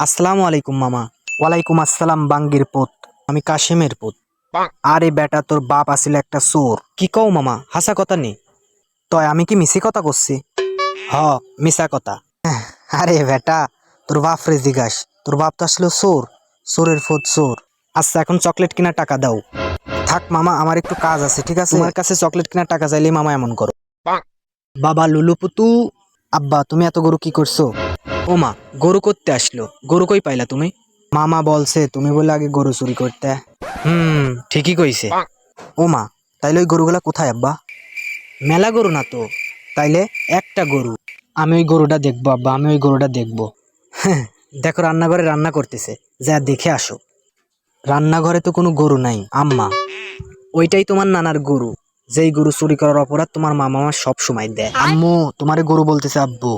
আসসালামু আলাইকুম মামা। ওয়ালাইকুম আসসালাম বাঙ্গির পুত। আমি কাশেমের পুত। আরে বেটা, তোর বাপ আসিল একটা চোর। কি কও মামা, হাসা কথা নি? তয় আমি কি মিছি কথা করছি? হ, মিছা কথা। আরে বেটা, তোর বাপ রে জিগাস, তোর বাপ তো আসলে চোর, চোরের ফুত চোর। আচ্ছা, এখন চকলেট কেনার টাকা দাও। থাক মামা, আমার একটু কাজ আছে, ঠিক আছে? তোমার কাছে চকলেট কেনার টাকা চাইলেই মামা এমন করো। বাবা লুলু পুতু। আব্বা, তুমি এত গরু কি করছো? ও মা, গরু করতে আসলো? গরু কই পাইলা তুমি? মামা বলছে তুমি বলে আগে গরু চুরি করতে। ঠিকই কইছে। ও মা, তাইলে ওই গরুগুলা কোথায় আব্বা? মেলা গরু না তো, তাইলে একটা গরু। আমি ওই গরুটা দেখবো আব্বা, আমি ওই গরুটা দেখবো। হ্যাঁ, দেখো রান্নাঘরে রান্না করতেছে, যা দেখে আসো। রান্নাঘরে তো কোনো গরু নাই আম্মা। ওইটাই তোমার নানার গরু, যেই গরু চুরি করার অপরাধ তোমার মামা আমার সব সময় দেয়। আম্মু, তোমারে গরু বলতেছে আব্বু।